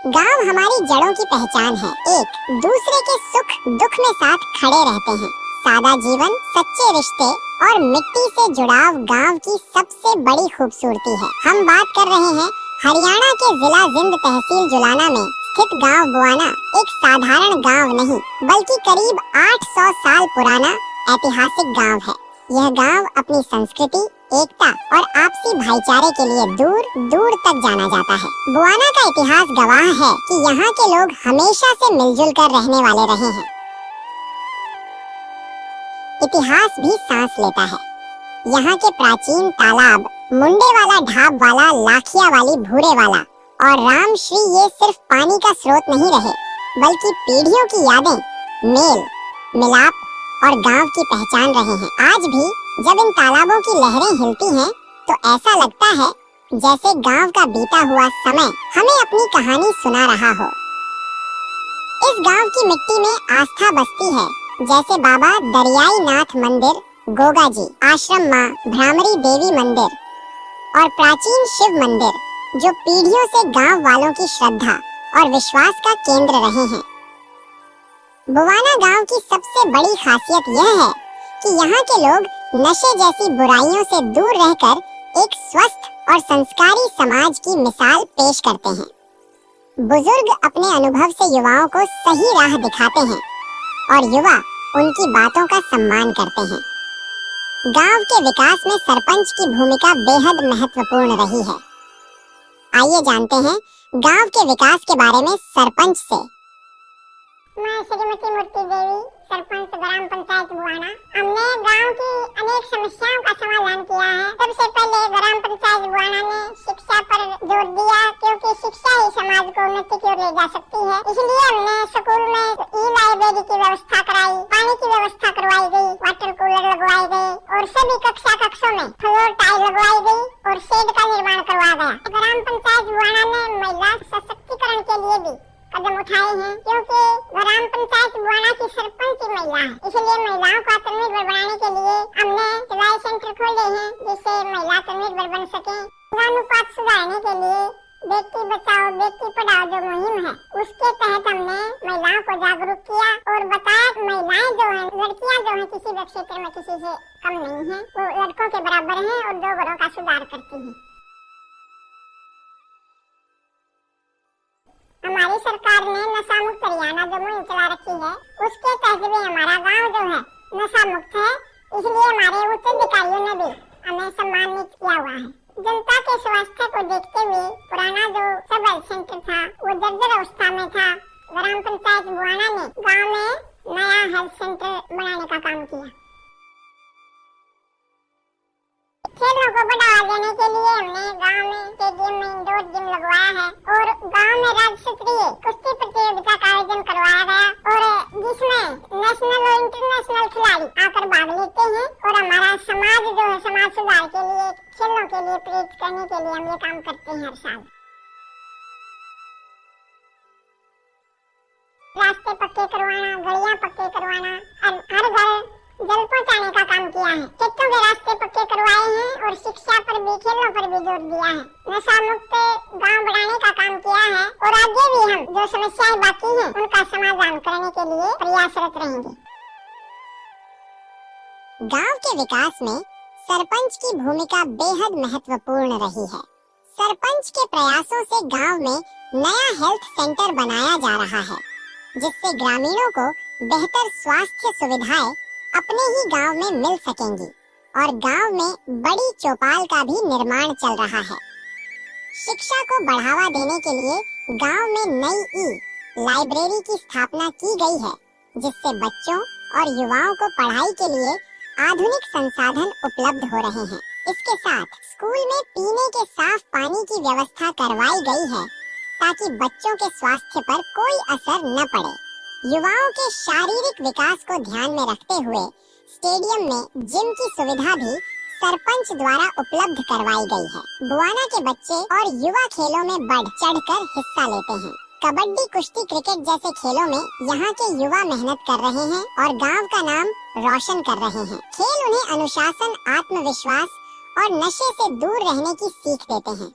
गांव हमारी जड़ों की पहचान है। एक दूसरे के सुख दुख में साथ खड़े रहते हैं। सादा जीवन, सच्चे रिश्ते और मिट्टी से जुड़ाव गांव की सबसे बड़ी खूबसूरती है। हम बात कर रहे हैं हरियाणा के जिला जिंद तहसील जुलाना में स्थित गांव बुआना। एक साधारण गांव नहीं बल्कि करीब 800 साल पुराना ऐतिहासिक गांव है। यह गांव अपनी संस्कृति, एकता और आपसी भाईचारे के लिए दूर दूर तक जाना जाता है। बुआना का इतिहास गवाह है कि यहाँ के लोग हमेशा से मिलजुल कर रहने वाले रहे हैं। इतिहास भी सांस लेता है। यहाँ के प्राचीन तालाब, मुंडे वाला, ढाब वाला, लाखिया वाली, भूरे वाला और रामश्री ये सिर्फ पानी का स्रोत नहीं रहे बल्कि पीढ़ियों की यादें, मेल मिलाप और गांव की पहचान रहे हैं। आज भी जब इन तालाबों की लहरें हिलती हैं तो ऐसा लगता है जैसे गांव का बीता हुआ समय हमें अपनी कहानी सुना रहा हो। इस गांव की मिट्टी में आस्था बसती है, जैसे बाबा दरियाई नाथ मंदिर, गोगा जी आश्रम, माँ भ्रामरी देवी मंदिर और प्राचीन शिव मंदिर जो पीढ़ियों से गांव वालों की श्रद्धा और विश्वास का केंद्र रहे हैं। बुआना गांव की सबसे बड़ी खासियत यह है कि यहाँ के लोग नशे जैसी बुराइयों से दूर रहकर एक स्वस्थ और संस्कारी समाज की मिसाल पेश करते हैं। बुजुर्ग अपने अनुभव से युवाओं को सही राह दिखाते हैं और युवा उनकी बातों का सम्मान करते हैं। गांव के विकास में सरपंच की भूमिका बेहद महत्वपूर्ण रही है। आइए जानते हैं गांव के विकास के बारे में सरपंच से। मैं श्रीमती मूर्ति देवी, सरपंच ग्राम पंचायत बुआना। हमने गांव की अनेक समस्याओं का समाधान किया है। सबसे पहले ग्राम पंचायत बुआना ने शिक्षा पर जोर दिया, क्योंकि शिक्षा ही समाज को उन्नति की ओर ले जा सकती है। इसलिए हमने स्कूल में ई-लाइब्रेरी की व्यवस्था कराई, पानी की व्यवस्था करवाई गई, वाटर कूलर लगवाए गए और सभी कक्षों में फ्लोर टाइल लगवाई गई और शेड का निर्माण करवाया गया। ग्राम पंचायत बुआना ने महिला सशक्तिकरण के लिए भी कदम उठाए हैं, क्योंकि ग्राम पंचायत बुआना की सरपंच महिला है। इसलिए महिलाओं को आत्मनिर्भर बनाने के लिए हमने सिलाई सेंटर खोले हैं, जिससे महिला आत्मनिर्भर बन सके। लिंगानुपात सुधारने के लिए बेटी बचाओ बेटी पढ़ाओ जो मुहिम है, उसके तहत हमने महिलाओं को जागरूक किया और बताया कि महिलाएं जो हैं, लड़कियां जो हैं, किसी भी क्षेत्र में किसी से कम नहीं है, वो लड़कों के बराबर हैं और 2 घरों का सुधार करती है। हमारी सरकार ने नशा मुक्त हरियाणा जो मुहिम चला रखी है, उसके तहत भी हमारा गांव जो है नशा मुक्त है। इसलिए हमारे उच्च अधिकारियों ने भी हमें सम्मानित किया हुआ है। जनता के स्वास्थ्य को देखते हुए पुराना जो सब हेल्थ सेंटर था वो जर्जर अवस्था में था। ग्राम पंचायत बुआना ने गाँव में नया हेल्थ सेंटर बनाने का काम किया। खेलों को बढ़ावा देने के लिए हमने गांव में स्टेडियम में इंडोर जिम लगवाया है और गांव में राज्य स्तरीय कुश्ती प्रतियोगिता का आयोजन करवाया गया और जिसमें नेशनल और इंटरनेशनल खिलाड़ी आकर भाग लेते हैं और हमारा समाज जो है, समाज सुधार के लिए, खेलों के लिए प्रेरित करने के लिए हम ये काम करते हैं हर साल। रास्ते पक्के करवाना, गलियां पक्के करवाना, हर घर जल पहुंचाने का काम किया है। खेतों के रास्ते पक्के करवाए हैं और शिक्षा पर भी, खेलों पर भी जोर दिया है। नशा मुक्त गांव बनाने का काम किया है और आगे भी हम जो समस्याएं बाकी हैं उनका समाधान करने के लिए प्रयासरत रहेंगे। गांव के विकास में सरपंच की भूमिका बेहद महत्वपूर्ण रही है। सरपंच के प्रयासों से गांव में नया हेल्थ सेंटर बनाया जा रहा है, जिससे ग्रामीणों को बेहतर स्वास्थ्य सुविधाएं अपने ही गांव में मिल सकेंगी और गांव में बड़ी चौपाल का भी निर्माण चल रहा है। शिक्षा को बढ़ावा देने के लिए गांव में नई ई-लाइब्रेरी की स्थापना की गई है, जिससे बच्चों और युवाओं को पढ़ाई के लिए आधुनिक संसाधन उपलब्ध हो रहे हैं। इसके साथ स्कूल में पीने के साफ पानी की व्यवस्था करवाई गई है, ताकि बच्चों के स्वास्थ्य पर कोई असर न पड़े। युवाओं के शारीरिक विकास को ध्यान में रखते हुए स्टेडियम में जिम की सुविधा भी सरपंच द्वारा उपलब्ध करवाई गई है। बुआना के बच्चे और युवा खेलों में बढ़ चढ़कर हिस्सा लेते हैं। कबड्डी, कुश्ती, क्रिकेट जैसे खेलों में यहाँ के युवा मेहनत कर रहे हैं और गांव का नाम रोशन कर रहे हैं। खेल उन्हें अनुशासन, आत्मविश्वास और नशे से दूर रहने की सीख देते हैं।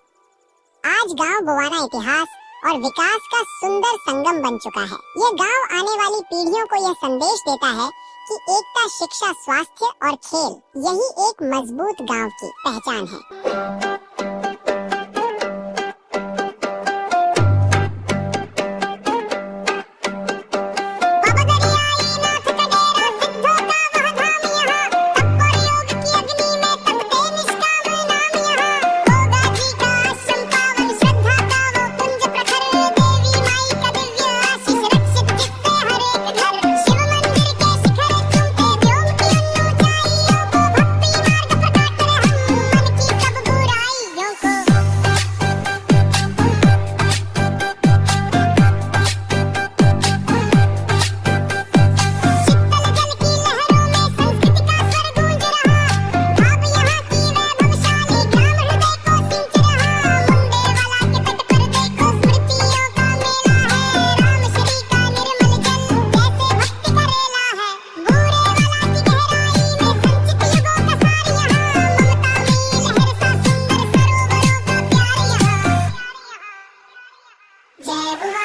आज गांव बुआना इतिहास और विकास का सुंदर संगम बन चुका है। ये गांव आने वाली पीढ़ियों को यह संदेश देता है कि एकता, शिक्षा, स्वास्थ्य और खेल यही एक मजबूत गांव की पहचान है। जय